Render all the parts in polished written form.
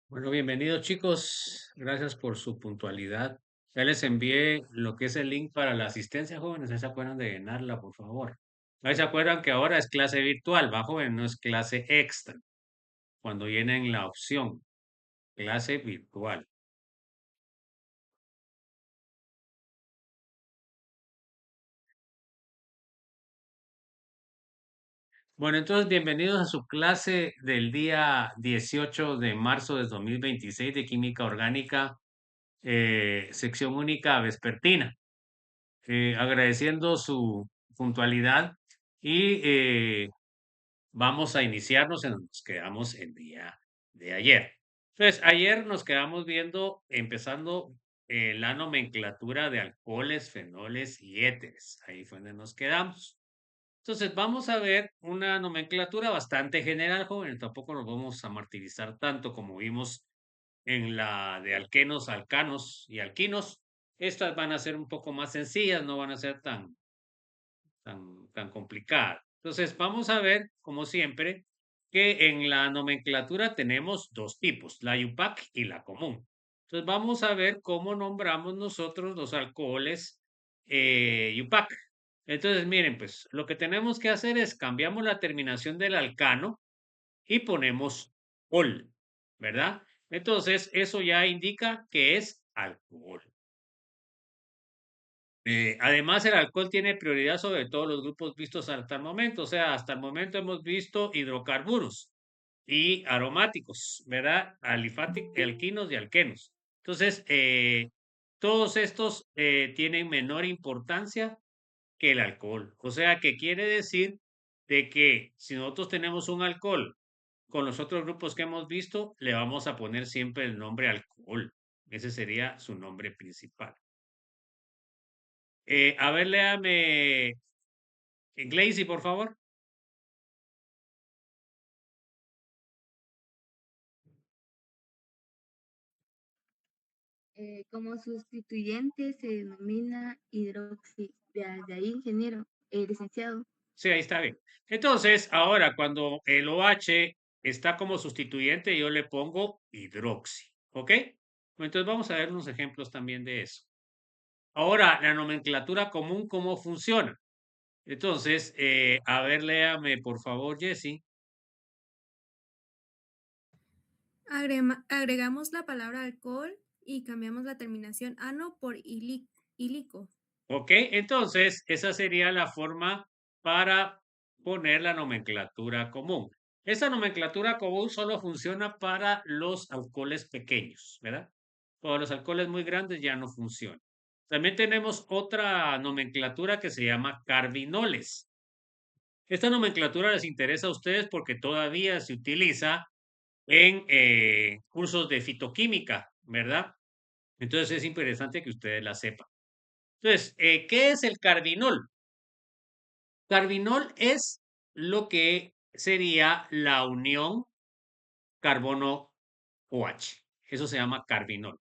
Bueno, bienvenidos chicos. Gracias por su puntualidad. Ya les envié lo que es el link para la asistencia, jóvenes. ¿Ya se acuerdan de llenarla, por favor? Ahí se acuerdan que ahora es clase virtual, va, joven, no es clase extra. Cuando llenen la opción, clase virtual. Bueno, entonces bienvenidos a su clase del día 18 de marzo de 2026 de Química Orgánica, sección única vespertina. Agradeciendo su puntualidad y vamos a iniciarnos en donde nos quedamos el día de ayer. Entonces, ayer nos quedamos viendo, empezando la nomenclatura de alcoholes, fenoles y éteres. Ahí fue donde nos quedamos. Entonces, vamos a ver una nomenclatura bastante general, joven. Tampoco nos vamos a martirizar tanto como vimos en la de alquenos, alcanos y alquinos. Estas van a ser un poco más sencillas, no van a ser tan complicada. Entonces, vamos a ver, como siempre, que en la nomenclatura tenemos dos tipos, la IUPAC y la común. Entonces, vamos a ver cómo nombramos nosotros los alcoholes IUPAC. Entonces, miren, pues lo que tenemos que hacer es cambiamos la terminación del alcano y ponemos ol, ¿verdad? Entonces, eso ya indica que es alcohol. Además, el alcohol tiene prioridad sobre todos los grupos vistos hasta el momento. O sea, hasta el momento hemos visto hidrocarburos y aromáticos, ¿verdad? Alifáticos, alquinos y alquenos. Entonces, todos estos tienen menor importancia que el alcohol. O sea, que quiere decir de que si nosotros tenemos un alcohol con los otros grupos que hemos visto, le vamos a poner siempre el nombre alcohol. Ese sería su nombre principal. A ver, léame Glacy, por favor. Como sustituyente se denomina hidroxi. De ahí, ingeniero, licenciado. Sí, ahí está bien. Entonces, ahora cuando el OH está como sustituyente, yo le pongo hidroxi. ¿Ok? Entonces vamos a ver unos ejemplos también de eso. Ahora, la nomenclatura común, ¿cómo funciona? Entonces, a ver, léame, por favor, Jesse. Agregamos la palabra alcohol y cambiamos la terminación ano por ilico. ¿Ok? Entonces, esa sería la forma para poner la nomenclatura común. Esa nomenclatura común solo funciona para los alcoholes pequeños, ¿verdad? Para los alcoholes muy grandes ya no funciona. También tenemos otra nomenclatura que se llama carbinoles. Esta nomenclatura les interesa a ustedes porque todavía se utiliza en cursos de fitoquímica, ¿verdad? Entonces es interesante que ustedes la sepan. Entonces, ¿qué es el carbinol? Carbinol es lo que sería la unión carbono-OH. Eso se llama carbinol.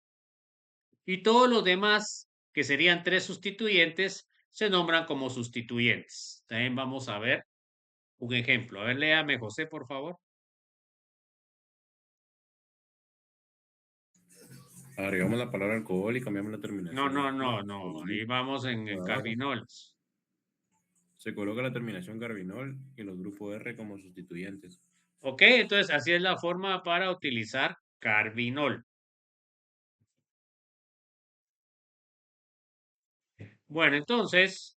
Y todos los demás, que serían tres sustituyentes, se nombran como sustituyentes. También vamos a ver un ejemplo. A ver, léame, José, por favor. Agregamos la palabra alcohol y cambiamos la No, terminación no, no, ano no. por Ahí ili. vamos en el Ahora carbinoles. se coloca la terminación carbinol y los grupos R como sustituyentes. Ok, entonces así es la forma para utilizar carbinol. Bueno, entonces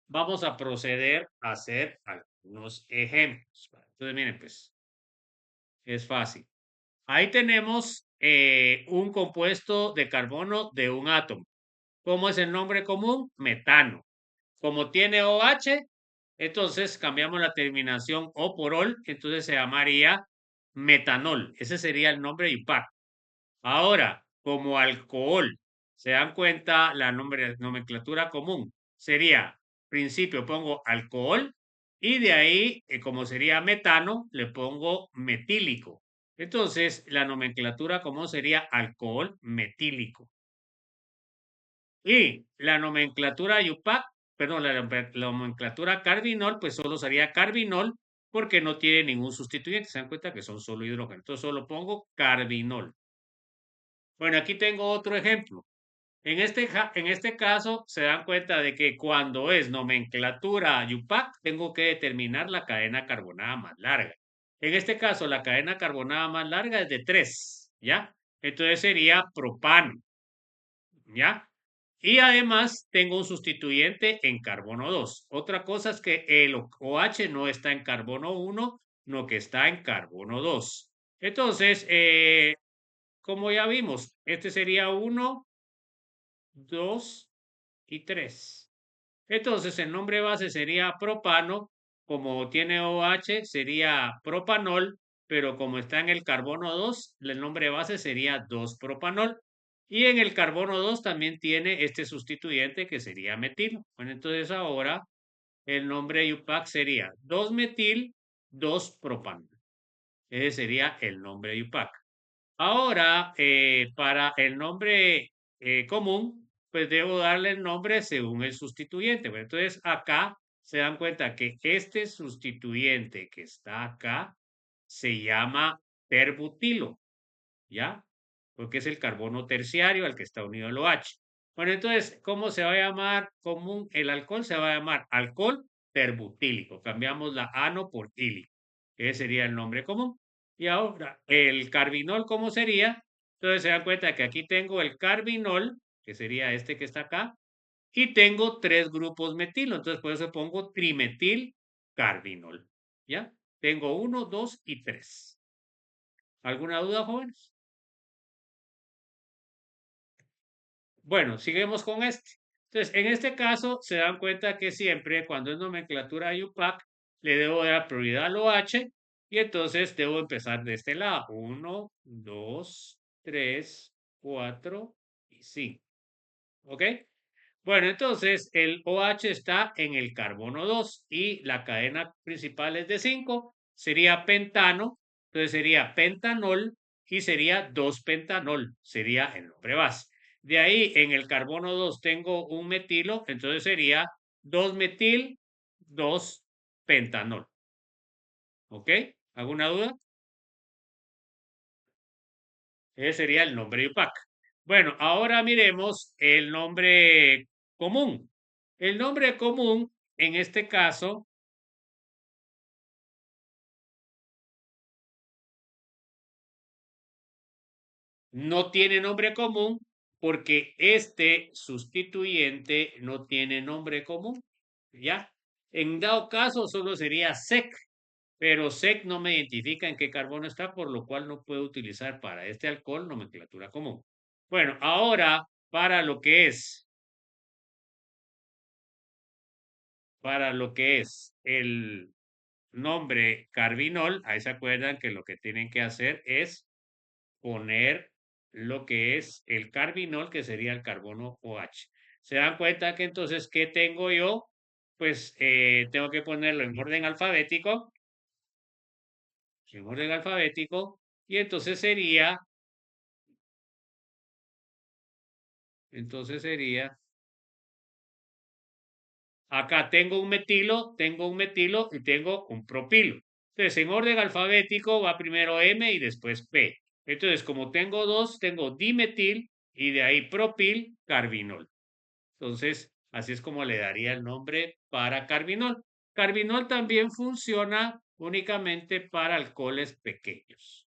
vamos a proceder a hacer algunos ejemplos. Entonces, miren, pues es fácil. Ahí tenemos un compuesto de carbono de un átomo. ¿Cómo es el nombre común? Metano. Como tiene OH, entonces cambiamos la terminación O por OL, entonces se llamaría metanol. Ese sería el nombre IUPAC. Ahora, como alcohol, ¿se dan cuenta la nomenclatura común? Sería, principio pongo alcohol y de ahí, como sería metano, le pongo metílico. Entonces, la nomenclatura común sería alcohol metílico. Y la nomenclatura IUPAC, perdón, la nomenclatura carbinol, pues solo sería carbinol porque no tiene ningún sustituyente. Se dan cuenta que son solo hidrógeno. Entonces solo pongo carbinol. Bueno, aquí tengo otro ejemplo. En este caso se dan cuenta de que cuando es nomenclatura UPAC, tengo que determinar la cadena carbonada más larga. En este caso, la cadena carbonada más larga es de 3, ¿ya? Entonces sería propano, ¿ya? Y además tengo un sustituyente en carbono 2. Otra cosa es que el OH no está en carbono 1, no que está en carbono 2. Entonces, como ya vimos, este sería 1, 2 y 3. Entonces, el nombre base sería propano. Como tiene OH, sería propanol, pero como está en el carbono 2, el nombre base sería 2-propanol. Y en el carbono 2 también tiene este sustituyente que sería metilo. Bueno, entonces ahora el nombre UPAC sería 2-metil, 2-propanol. Ese sería el nombre UPAC. Ahora, para el nombre común, pues debo darle el nombre según el sustituyente. Bueno, entonces, acá se dan cuenta que este sustituyente que está acá se llama terbutilo, ¿ya? Porque es el carbono terciario al que está unido el OH. Bueno, entonces, ¿cómo se va a llamar común el alcohol? Se va a llamar alcohol terbutílico. Cambiamos la ano por ílico. Ese sería el nombre común. Y ahora, el carbinol, ¿cómo sería? Entonces se dan cuenta que aquí tengo el carbinol, que sería este que está acá, y tengo 3 grupos metilo. Entonces, por eso pongo trimetil carbinol. ¿Ya? Tengo 1, 2 y 3. ¿Alguna duda, jóvenes? Bueno, seguimos con este. Entonces, en este caso, se dan cuenta que siempre cuando es nomenclatura UPAC, le debo dar prioridad al OH y entonces debo empezar de este lado. 1, 2, 3, 4 y 5. ¿Ok? Bueno, entonces el OH está en el carbono 2 y la cadena principal es de 5. Sería pentano, entonces sería pentanol y sería 2-pentanol, sería el nombre base. De ahí en el carbono 2 tengo un metilo, entonces sería 2-metil, 2-pentanol. ¿Ok? ¿Alguna duda? Ese sería el nombre UPAC. Bueno, ahora miremos el nombre común. El nombre común, en este caso, no tiene nombre común porque este sustituyente no tiene nombre común. ¿Ya? En dado caso, solo sería SEC, pero SEC no me identifica en qué carbono está, por lo cual no puedo utilizar para este alcohol nomenclatura común. Bueno, ahora para lo que es el nombre carbinol, ahí se acuerdan que lo que tienen que hacer es poner lo que es el carbinol, que sería el carbono OH. ¿Se dan cuenta que entonces qué tengo yo? Pues tengo que ponerlo en orden alfabético, y entonces sería acá tengo un metilo y tengo un propilo. Entonces, en orden alfabético va primero M y después P. Entonces, como tengo dos, tengo dimetil y de ahí propil, carbinol. Entonces, así es como le daría el nombre para carbinol. Carbinol también funciona únicamente para alcoholes pequeños.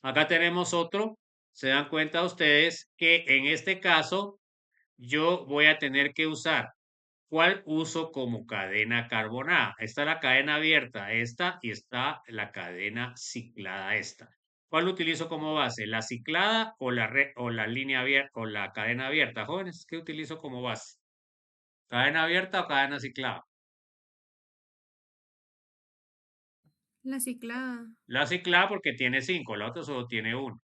Acá tenemos otro. Se dan cuenta ustedes que en este caso yo voy a tener que usar. ¿Cuál uso como cadena carbonada? Está la cadena abierta, esta, y está la cadena ciclada, esta. ¿Cuál utilizo como base? ¿La ciclada o la línea abierta o la cadena abierta? Jóvenes, ¿qué utilizo como base? ¿Cadena abierta o cadena ciclada? La ciclada. La ciclada porque tiene 5, la otra solo tiene 1.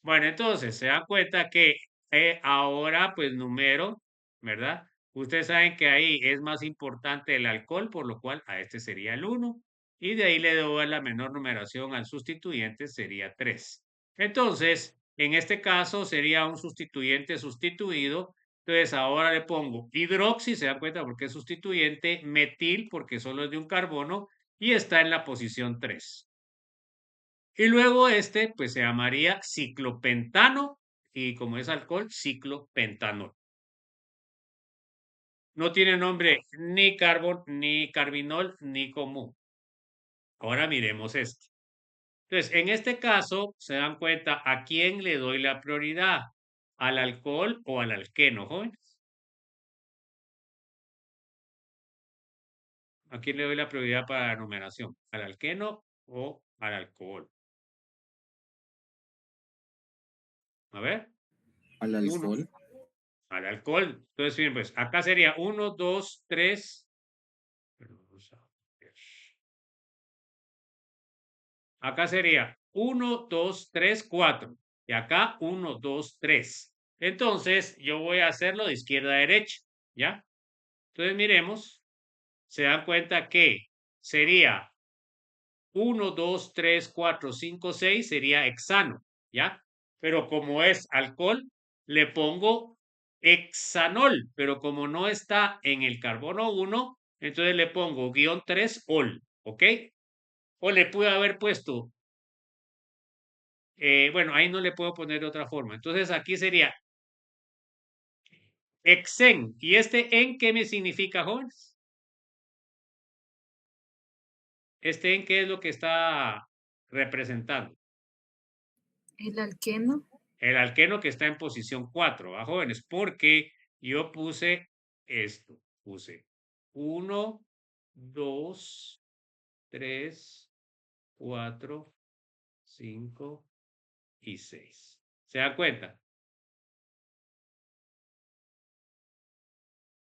Bueno, entonces se dan cuenta que ahora pues número, ¿verdad? Ustedes saben que ahí es más importante el alcohol, por lo cual a este sería el 1. Y de ahí le doy la menor numeración al sustituyente, sería 3. Entonces, en este caso sería un sustituyente sustituido Entonces ahora le pongo hidroxi, se dan cuenta porque es sustituyente, metil porque solo es de un carbono y está en la posición 3. Y luego este pues se llamaría ciclopentano y como es alcohol, ciclopentanol. No tiene nombre ni carbon, ni carbinol, ni común. Ahora miremos este. Entonces, en este caso, se dan cuenta a quién le doy la prioridad, al alcohol o al alqueno, jóvenes. ¿A quién le doy la prioridad para la numeración? ¿Al alqueno o al alcohol? A ver, Al uno, alcohol. al alcohol. Entonces, bien, pues acá sería 1, 2, 3. Acá sería 1, 2, 3, 4. Y acá 1, 2, 3. Entonces, yo voy a hacerlo de izquierda a derecha, ¿ya? Entonces, miremos. Se dan cuenta que sería 1, 2, 3, 4, 5, 6 sería hexano, ¿ya? Pero como es alcohol, le pongo hexanol, pero como no está en el carbono 1, entonces le pongo guión 3 ol, ¿ok? O le pude haber puesto, bueno, ahí no le puedo poner de otra forma. Entonces aquí sería hexen. ¿Y este en qué me significa, jóvenes? ¿Este en qué es lo que está representando? El alqueno. El alqueno que está en posición 4, ¿va, jóvenes? Porque yo puse esto. Puse 1, 2, 3, 4, 5 y 6. ¿Se dan cuenta?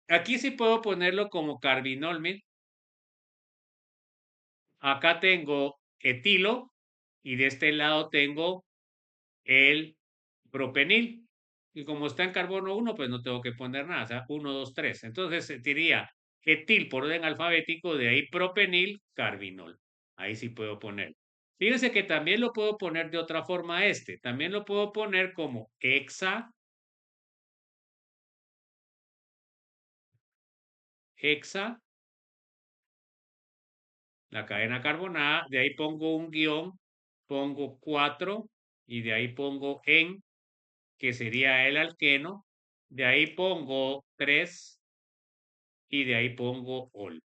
Aquí sí puedo ponerlo como carbinol, miren. Acá tengo etilo y de este lado tengo el propenil. Y como está en carbono 1, pues no tengo que poner nada. O sea, 1, 2, 3. Entonces diría etil por orden alfabético, de ahí propenil, carbinol. Ahí sí puedo poner. Fíjense que también lo puedo poner de otra forma este. También lo puedo poner como hexa, la cadena carbonada. De ahí pongo un guión, pongo 4 y de ahí pongo en, que sería el alqueno. De ahí pongo 3 y de ahí pongo ol.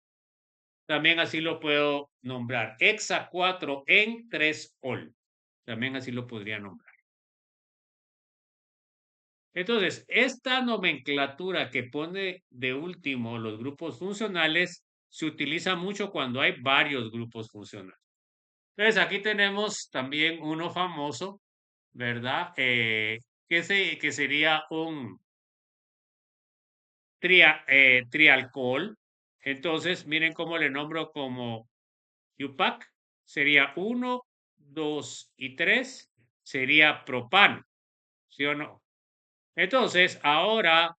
También así lo puedo nombrar. Hexa 4 en 3 ol. También así lo podría nombrar. Entonces, esta nomenclatura que pone de último los grupos funcionales se utiliza mucho cuando hay varios grupos funcionales. Entonces, aquí tenemos también uno famoso, ¿verdad? Que sería un trialcohol. Entonces, miren cómo le nombro como UPAC. Sería 1, 2 y 3. Sería propano, ¿sí o no? Entonces, ahora,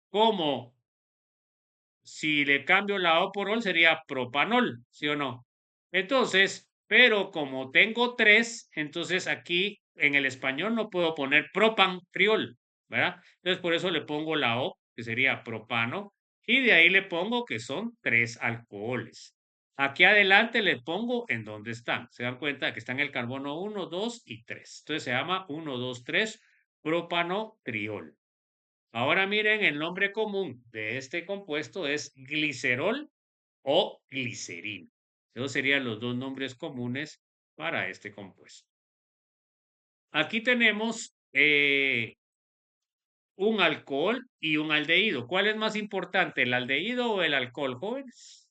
como si le cambio la O por ol, sería propanol, ¿sí o no? Entonces, pero como tengo 3, entonces aquí en el español no puedo poner propantriol, ¿verdad? Entonces, por eso le pongo la O, que sería propano, y de ahí le pongo que son 3 alcoholes. Aquí adelante le pongo en dónde están. Se dan cuenta que están el carbono 1, 2 y 3. Entonces se llama 1, 2, 3 propanotriol. Ahora miren, el nombre común de este compuesto es glicerol o glicerina. Esos serían los dos nombres comunes para este compuesto. Aquí tenemos un alcohol y un aldehído. ¿Cuál es más importante, el aldehído o el alcohol, jóvenes?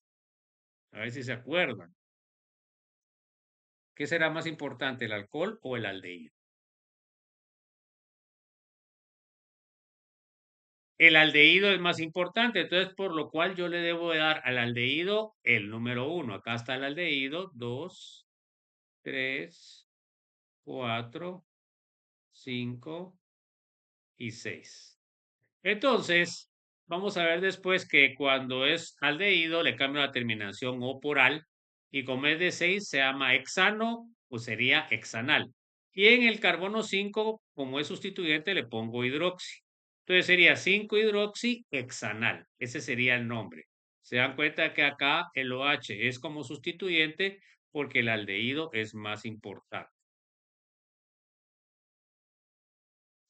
A ver si se acuerdan. ¿Qué será más importante, el alcohol o el aldehído? El aldehído es más importante, entonces por lo cual yo le debo de dar al aldehído el número 1. Acá está el aldehído, 2, 3, 4, 5 y 6. Entonces, vamos a ver después que cuando es aldehído le cambio la terminación O por al y como es de 6 se llama hexano o sería hexanal. Y en el carbono 5, como es sustituyente, le pongo hidroxi. Entonces sería 5-hidroxihexanal. Ese sería el nombre. Se dan cuenta que acá el OH es como sustituyente porque el aldehído es más importante.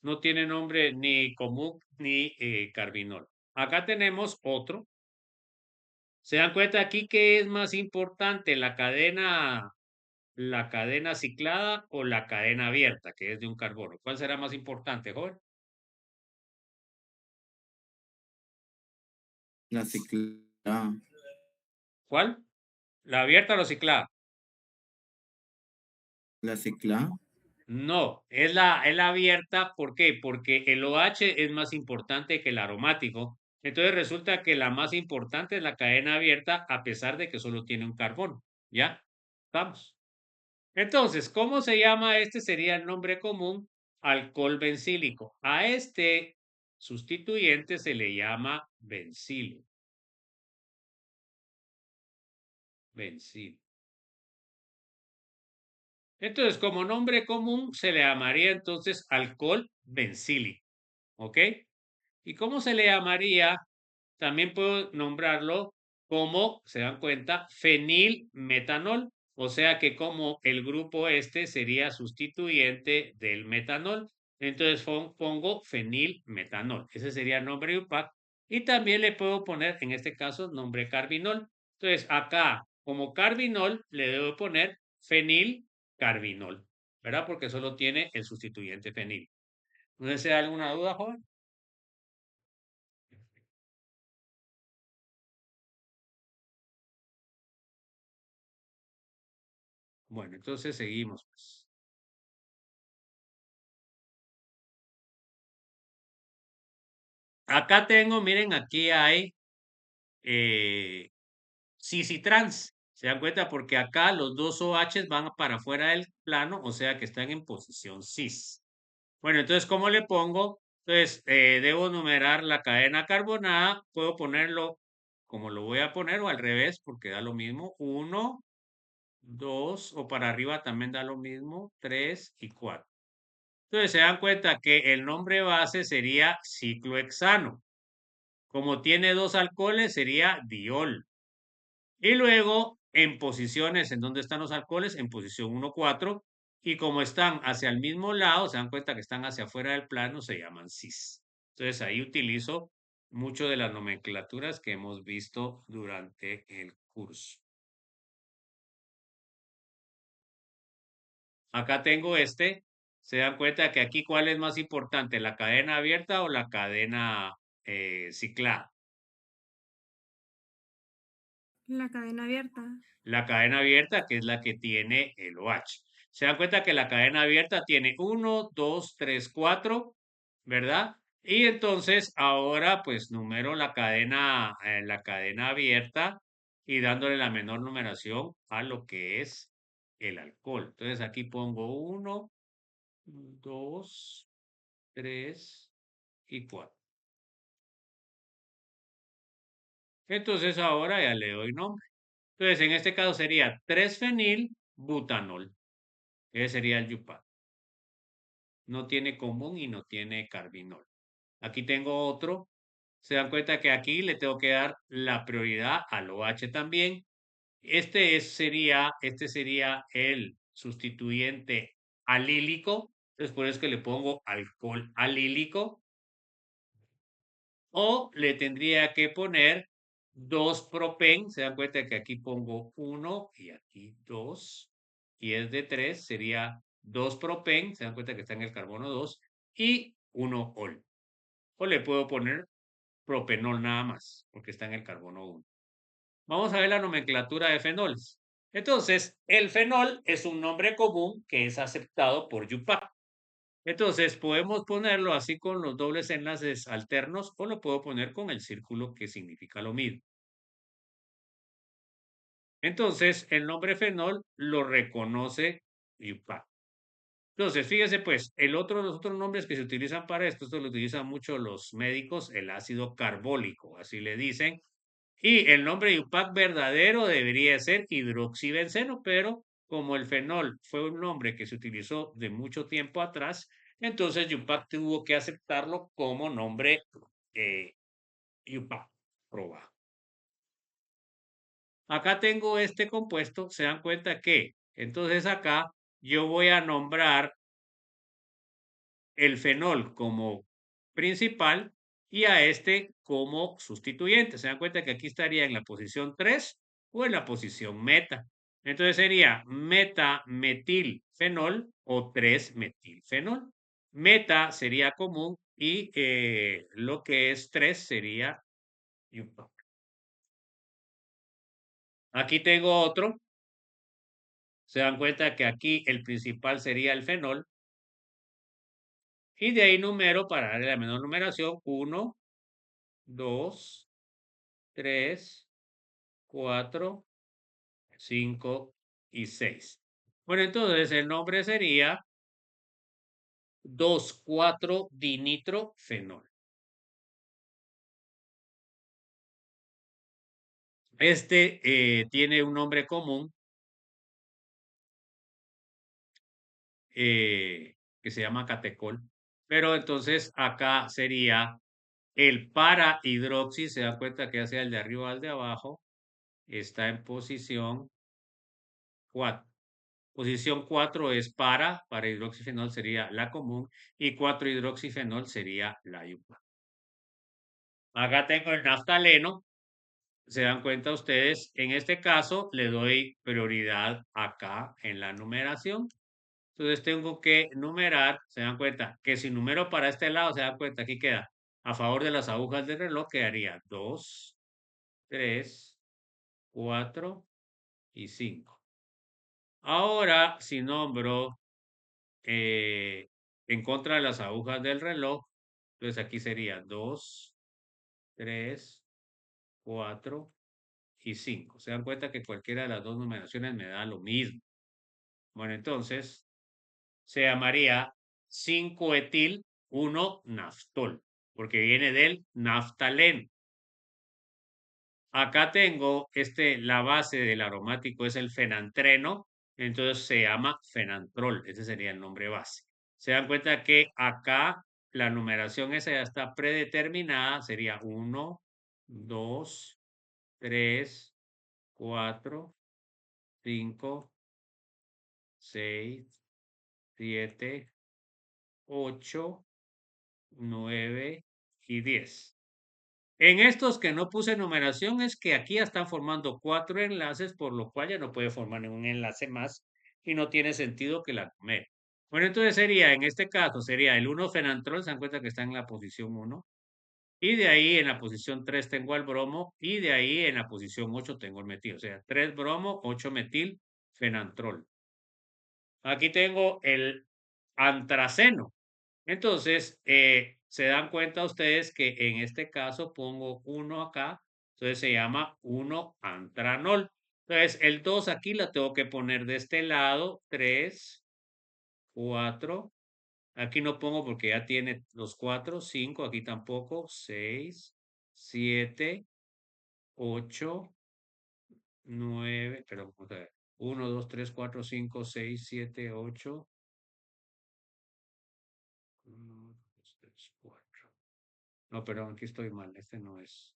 No tiene nombre ni común ni carbinol. Acá tenemos otro. Se dan cuenta aquí que es más importante la cadena ciclada o la cadena abierta, que es de un carbono. ¿Cuál será más importante, joven? La ciclada. ¿Cuál? ¿La abierta o la ciclada? La ciclada. No, es la abierta. ¿Por qué? Porque el OH es más importante que el aromático. Entonces resulta que la más importante es la cadena abierta a pesar de que solo tiene un carbono. ¿Ya? Vamos. Entonces, ¿cómo se llama? Este sería el nombre común, alcohol bencílico. A este sustituyente se le llama bencilo. Bencilo. Entonces, como nombre común, se le llamaría entonces alcohol bencílico. ¿Ok? ¿Y cómo se le llamaría? También puedo nombrarlo como, se dan cuenta, fenilmetanol. O sea que como el grupo este sería sustituyente del metanol, entonces pongo fenilmetanol. Ese sería el nombre UPAC. Y también le puedo poner, en este caso, nombre carbinol. Entonces acá, como carbinol, le debo poner fenilcarbinol, ¿verdad? Porque solo tiene el sustituyente fenil. ¿No desea alguna duda, joven? Bueno, entonces seguimos, pues. Acá tengo, miren, aquí hay cis y trans. ¿Se dan cuenta? Porque acá los dos OH van para afuera del plano, o sea que están en posición cis. Bueno, entonces, ¿cómo le pongo? Entonces, debo numerar la cadena carbonada. Puedo ponerlo como lo voy a poner o al revés, porque da lo mismo. 1, 2, o para arriba también da lo mismo. 3 y 4. Entonces, se dan cuenta que el nombre base sería ciclohexano. Como tiene dos alcoholes, sería diol. Y luego, en posiciones, ¿en dónde están los alcoholes? En posición 1, 4. Y como están hacia el mismo lado, se dan cuenta que están hacia afuera del plano, se llaman cis. Entonces, ahí utilizo mucho de las nomenclaturas que hemos visto durante el curso. Acá tengo este. Se dan cuenta que aquí, ¿cuál es más importante? ¿La cadena abierta o la cadena ciclada? La cadena abierta. La cadena abierta, que es la que tiene el OH. Se dan cuenta que la cadena abierta tiene 1, 2, 3, 4, ¿verdad? Y entonces ahora pues numero la cadena abierta y dándole la menor numeración a lo que es el alcohol. Entonces aquí pongo 1, 2, 3 y 4. Entonces ahora ya le doy nombre. Entonces en este caso sería 3-fenilbutanol. Ese sería el YUPAC. No tiene común y no tiene carbinol. Aquí tengo otro. Se dan cuenta que aquí le tengo que dar la prioridad al OH también. Este sería el sustituyente alílico. Entonces por eso es que le pongo alcohol alílico. O le tendría que poner 2-propen. Se dan cuenta que aquí pongo 1 y aquí 2. Y es de 3, sería 2-propen. Se dan cuenta que está en el carbono 2 y 1-ol. O le puedo poner propenol nada más, porque está en el carbono 1. Vamos a ver la nomenclatura de fenoles. Entonces, el fenol es un nombre común que es aceptado por YUPAC. Entonces, podemos ponerlo así con los dobles enlaces alternos o lo puedo poner con el círculo que significa lo mismo. Entonces, el nombre fenol lo reconoce YUPAC. Entonces, fíjese pues, los otros nombres que se utilizan para esto lo utilizan mucho los médicos, el ácido carbólico, así le dicen. Y el nombre IUPAC verdadero debería ser hidroxibenceno, pero como el fenol fue un nombre que se utilizó de mucho tiempo atrás, Entonces Yupac tuvo que aceptarlo como nombre Yupac probado. Acá tengo este compuesto, se dan cuenta que entonces acá yo voy a nombrar el fenol como principal y a este como sustituyente. Se dan cuenta que aquí estaría en la posición 3 o en la posición meta. Entonces sería meta-metilfenol o 3-metilfenol. Meta sería común y lo que es 3 sería Yupac. Aquí tengo otro. Se dan cuenta que aquí el principal sería el fenol. Y de ahí numero para darle la menor numeración. 1, 2, 3, 4, 5 y 6. Bueno, entonces el nombre sería 2,4-dinitrofenol. Este tiene un nombre común que se llama catecol. Pero entonces acá sería el para-hidroxi. Se da cuenta que hacia el de arriba al de abajo está en posición 4. Posición 4 es para hidroxifenol sería la común y 4-hidroxifenol sería la Yupac. Acá tengo el naftaleno. Se dan cuenta ustedes, en este caso le doy prioridad acá en la numeración. Entonces tengo que numerar, se dan cuenta que si numero para este lado, se dan cuenta, aquí queda a favor de las agujas del reloj, quedaría 2, 3, 4 y 5. Ahora, si nombro en contra de las agujas del reloj, entonces aquí sería 2, 3, 4 y 5. Se dan cuenta que cualquiera de las dos numeraciones me da lo mismo. Bueno, entonces se llamaría 5-etil 1-naftol, porque viene del naftaleno. Acá tengo la base del aromático es el fenantreno, entonces se llama fenantrol, ese sería el nombre base. Se dan cuenta que acá la numeración esa ya está predeterminada, sería 1, 2, 3, 4, 5, 6, 7, 8, 9 y 10. En estos que no puse numeración es que aquí ya están formando 4 enlaces, por lo cual ya no puede formar ningún enlace más y no tiene sentido que la numere. Bueno, entonces sería, en este caso, sería el 1-fenantrol, se dan cuenta que está en la posición 1. Y de ahí en la posición 3 tengo al bromo y de ahí en la posición 8 tengo el metil. O sea, 3 bromo, 8 metil, fenantrol. Aquí tengo el antraceno. Entonces, se dan cuenta ustedes que en este caso pongo 1 acá, entonces se llama 1-antranol. Entonces, el 2 aquí la tengo que poner de este lado, 3, 4. Aquí no pongo porque ya tiene los 4, 5, aquí tampoco, 6, 7, 8, 9, pero vamos a ver. 1, 2, 3, 4, 5, 6, 7, 8. 1, 2, 3, 4. No, perdón, aquí estoy mal. Este no es.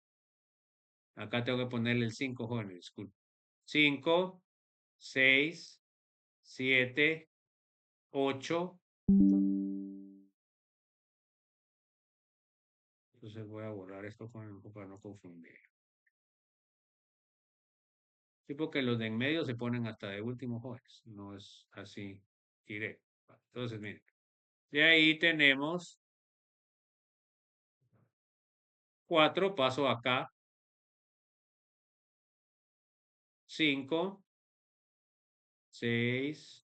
Acá tengo que ponerle el 5, jóvenes, disculpen. 5, 6, 7, 8. Entonces voy a borrar esto para no confundir. Sí, porque los de en medio se ponen hasta de último, jóvenes. No es así directo. Entonces, miren. De ahí tenemos 4, paso acá. 5, 6,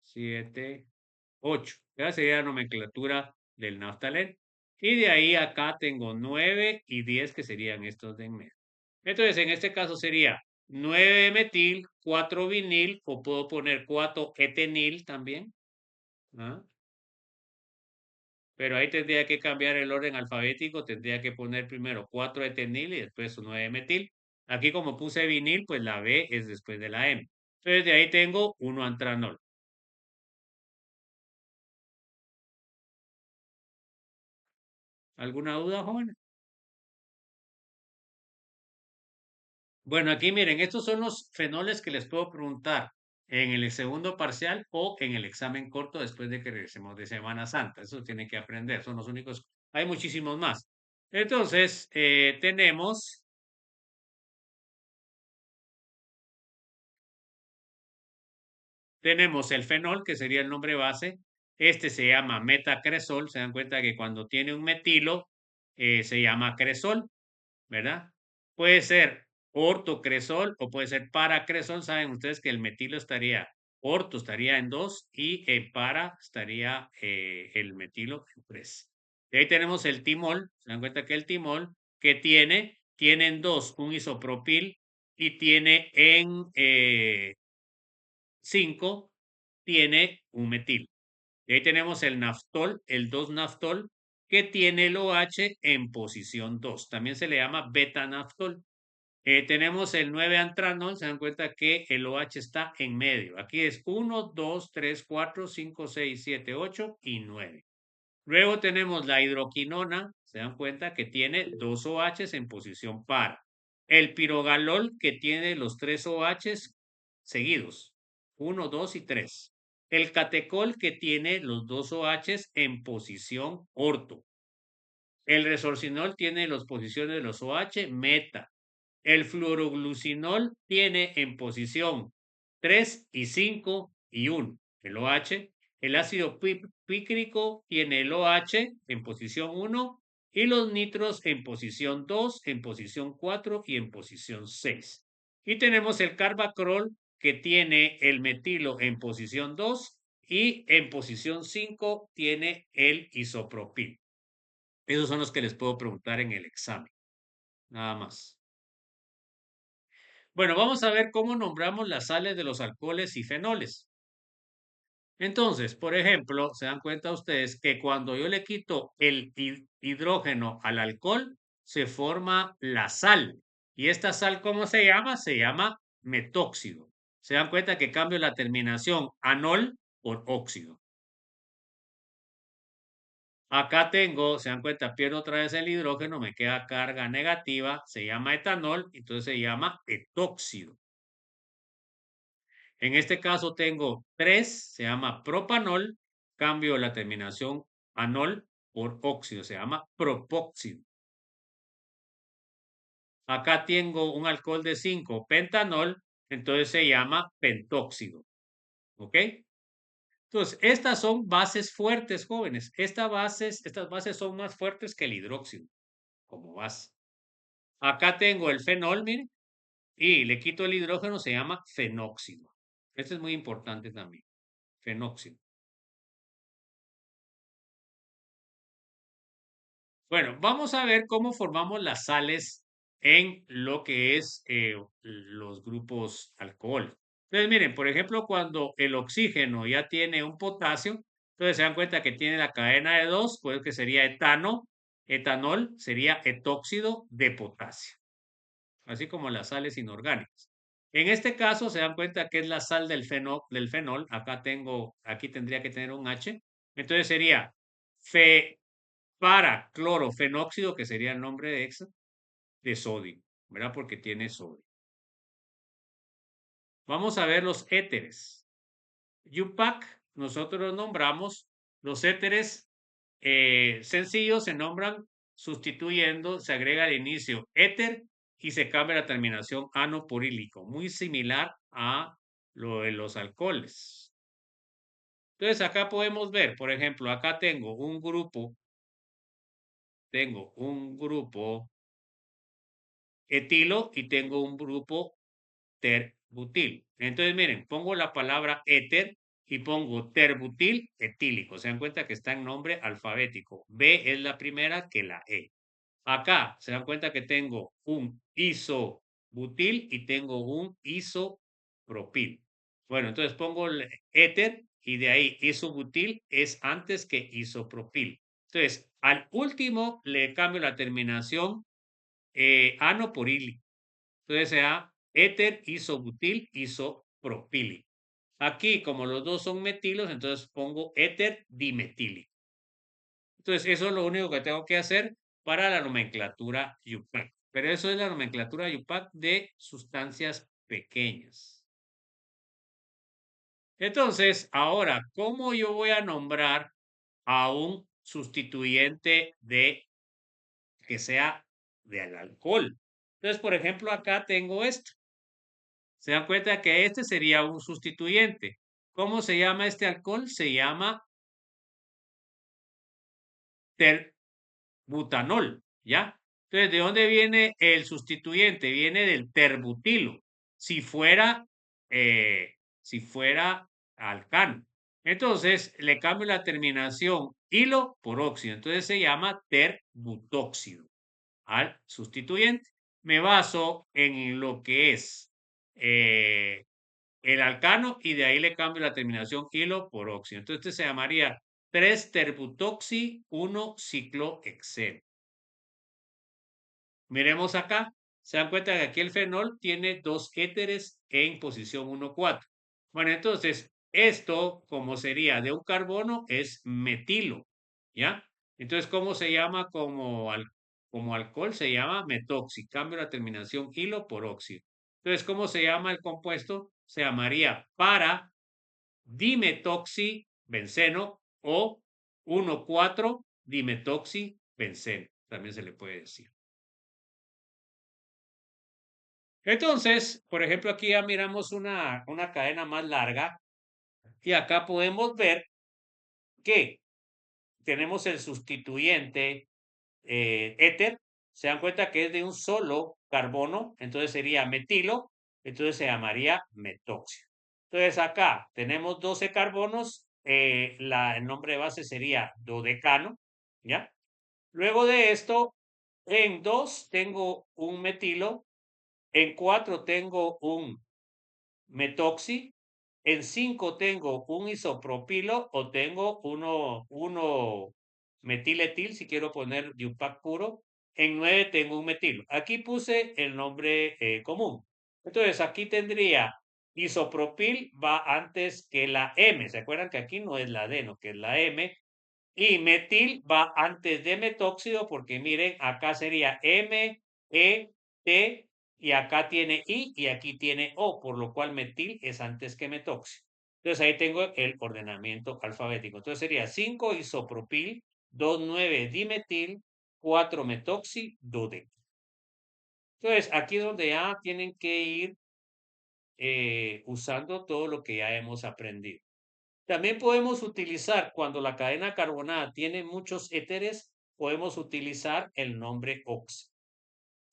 7, 8. Esa sería la nomenclatura del naftaleno. Y de ahí acá tengo 9 y 10 que serían estos de en medio. Entonces, en este caso sería 9 metil, 4 vinil, o puedo poner 4 etenil también. ¿Ah? Pero ahí tendría que cambiar el orden alfabético, tendría que poner primero 4 etenil y después 9 metil. Aquí como puse vinil, pues la B es después de la M. Entonces de ahí tengo 1-antranol. ¿Alguna duda, jóvenes? Bueno, aquí miren, estos son los fenoles que les puedo preguntar en el segundo parcial o en el examen corto después de que regresemos de Semana Santa. Eso tienen que aprender, son los únicos. Hay muchísimos más. Entonces, tenemos el fenol, que sería el nombre base. Este se llama metacresol. Se dan cuenta que cuando tiene un metilo, se llama cresol, ¿verdad? Puede ser ortocresol o puede ser paracresol. Saben ustedes que el metilo orto estaría en 2 y para estaría el metilo en 3. Y ahí tenemos el timol. Se dan cuenta que el timol que tiene en 2 un isopropil y tiene en 5 tiene un metil. Y ahí tenemos el naftol, el 2-naftol, que tiene el OH en posición 2. También se le llama beta-naftol. Tenemos el 9-antranol, se dan cuenta que el OH está en medio. Aquí es 1, 2, 3, 4, 5, 6, 7, 8 y 9. Luego tenemos la hidroquinona, se dan cuenta que tiene 2 OHs en posición par. El pirogalol, que tiene los 3 OHs seguidos, 1, 2 y 3. El catecol, que tiene los 2 OHs en posición orto. El resorcinol tiene las posiciones de los OH meta. El fluoroglucinol tiene en posición 3 y 5 y 1 el OH. El ácido pícrico tiene el OH en posición 1 y los nitros en posición 2, en posición 4 y en posición 6. Y tenemos el carbacrol que tiene el metilo en posición 2 y en posición 5 tiene el isopropil. Esos son los que les puedo preguntar en el examen. Nada más. Bueno, vamos a ver cómo nombramos las sales de los alcoholes y fenoles. Entonces, por ejemplo, se dan cuenta ustedes que cuando yo le quito el hidrógeno al alcohol, se forma la sal. ¿Y esta sal cómo se llama? Se llama metóxido. Se dan cuenta que cambio la terminación anol por óxido. Acá tengo, se dan cuenta, pierdo otra vez el hidrógeno, me queda carga negativa, se llama etanol, entonces se llama etóxido. En este caso tengo 3, se llama propanol, cambio la terminación anol por óxido, se llama propóxido. Acá tengo un alcohol de 5, pentanol, entonces se llama pentóxido. ¿Ok? Entonces, estas son bases fuertes, jóvenes. Estas bases son más fuertes que el hidróxido, como base. Acá tengo el fenol, miren, y le quito el hidrógeno, se llama fenóxido. Esto es muy importante también, fenóxido. Bueno, vamos a ver cómo formamos las sales en lo que es los grupos alcohol. Entonces, miren, por ejemplo, cuando el oxígeno ya tiene un potasio, entonces se dan cuenta que tiene la cadena de 2, pues que sería etanol sería etóxido de potasio, así como las sales inorgánicas. En este caso se dan cuenta que es la sal del fenol. Aquí tendría que tener un H. Entonces sería para clorofenóxido, que sería el nombre de sodio, ¿verdad? Porque tiene sodio. Vamos a ver los éteres. UPAC, nosotros los nombramos, los éteres sencillos se nombran sustituyendo, se agrega al inicio éter y se cambia la terminación ano por ilíco, muy similar a lo de los alcoholes. Entonces acá podemos ver, por ejemplo, acá tengo un grupo etilo y tengo un grupo terbutil. Entonces, miren, pongo la palabra éter y pongo terbutil etílico. Se dan cuenta que está en nombre alfabético. B es la primera que la E. Acá se dan cuenta que tengo un isobutil y tengo un isopropil. Bueno, entonces pongo el éter y de ahí isobutil es antes que isopropil. Entonces, al último le cambio la terminación ano por ili. Entonces sea éter isobutil isopropílico. Aquí, como los dos son metilos, entonces pongo éter dimetílico. Entonces, eso es lo único que tengo que hacer para la nomenclatura IUPAC. Pero eso es la nomenclatura IUPAC de sustancias pequeñas. Entonces, ahora, ¿cómo yo voy a nombrar a un sustituyente de que sea del alcohol? Entonces, por ejemplo, acá tengo esto. Se dan cuenta que este sería un sustituyente. ¿Cómo se llama este alcohol? Se llama terbutanol, ¿ya? Entonces, ¿de dónde viene el sustituyente? Viene del terbutilo. Si fuera, si fuera alcano. Entonces, le cambio la terminación hilo por óxido. Entonces, se llama terbutóxido al sustituyente. Me baso en lo que es el alcano y de ahí le cambio la terminación hilo por óxido. Entonces, este se llamaría 3-terbutoxi 1-ciclohexeno. Miremos acá. Se dan cuenta que aquí el fenol tiene dos éteres en posición 1,4. Bueno, entonces, esto, como sería de un carbono, es metilo, ¿ya? Entonces, ¿cómo se llama como alcohol? Se llama metoxi. Cambio la terminación hilo por óxido. Entonces, ¿cómo se llama el compuesto? Se llamaría para dimetoxibenceno o 1,4-dimetoxibenceno. También se le puede decir. Entonces, por ejemplo, aquí ya miramos una cadena más larga y acá podemos ver que tenemos el sustituyente éter. Se dan cuenta que es de un solo carbono, entonces sería metilo, entonces se llamaría metoxio. Entonces acá tenemos 12 carbonos, el nombre de base sería dodecano, ¿ya? Luego de esto, en 2 tengo un metilo, en 4 tengo un metoxi, en 5 tengo un isopropilo o tengo uno metiletil, si quiero poner diupac puro, en 9 tengo un metilo. Aquí puse el nombre común. Entonces aquí tendría isopropil va antes que la M. ¿Se acuerdan que aquí no es la D, no que es la M? Y metil va antes de metóxido porque miren, acá sería M, E, T y acá tiene I y aquí tiene O, por lo cual metil es antes que metóxido. Entonces ahí tengo el ordenamiento alfabético. Entonces sería 5 isopropil, 2,9 dimetil, 4 metoxi, dodec. Entonces aquí es donde ya tienen que ir usando todo lo que ya hemos aprendido. También podemos utilizar, cuando la cadena carbonada tiene muchos éteres, podemos utilizar el nombre ox.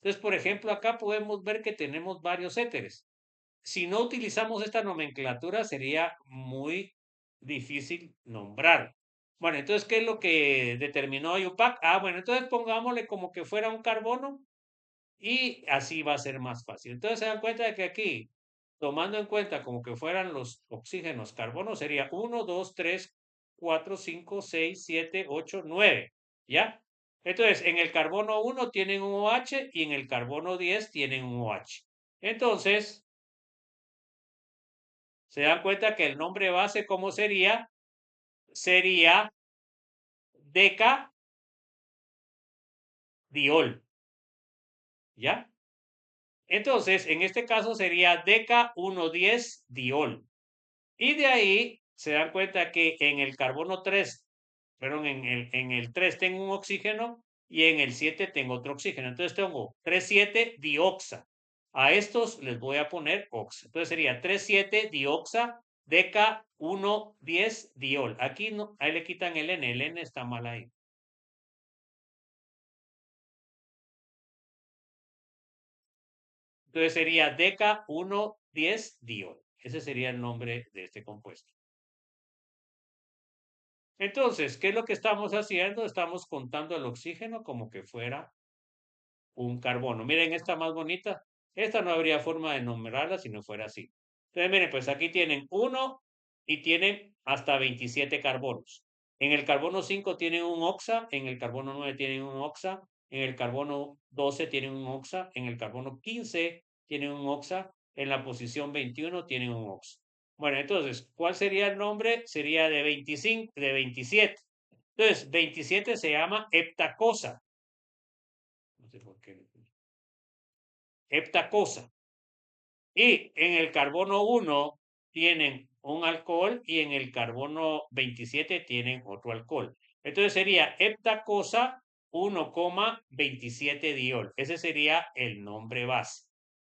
Entonces, por ejemplo, acá podemos ver que tenemos varios éteres. Si no utilizamos esta nomenclatura, sería muy difícil nombrar. Bueno, entonces, ¿qué es lo que determinó IUPAC? Bueno, entonces pongámosle como que fuera un carbono y así va a ser más fácil. Entonces, se dan cuenta de que aquí, tomando en cuenta como que fueran los oxígenos carbono, sería 1, 2, 3, 4, 5, 6, 7, 8, 9. ¿Ya? Entonces, en el carbono 1 tienen un OH y en el carbono 10 tienen un OH. Entonces, se dan cuenta que el nombre base, ¿cómo sería? Sería decadiol. ¿Ya? Entonces, en este caso sería deca 1,10 diol. Y de ahí se dan cuenta que en el carbono 3, perdón, en el 3 tengo un oxígeno y en el 7 tengo otro oxígeno. Entonces tengo 3,7 dioxa. A estos les voy a poner oxa. Entonces sería 3,7 dioxa deca 1,10 diol. Aquí no, ahí le quitan el N está mal ahí. Entonces sería deca 1,10 diol. Ese sería el nombre de este compuesto. Entonces, ¿qué es lo que estamos haciendo? Estamos contando el oxígeno como que fuera un carbono. Miren esta más bonita. Esta no habría forma de nombrarla si no fuera así. Entonces, miren, pues aquí tienen 1 y tienen hasta 27 carbonos. En el carbono 5 tienen un oxa, en el carbono 9 tienen un oxa, en el carbono 12 tienen un oxa, en el carbono 15 tienen un oxa, en la posición 21 tienen un oxa. Bueno, entonces, ¿cuál sería el nombre? Sería de 25, de 27. Entonces, 27 se llama heptacosa. No sé por qué. Heptacosa. Y en el carbono 1 tienen un alcohol y en el carbono 27 tienen otro alcohol. Entonces sería heptacosa 1,27 diol. Ese sería el nombre base.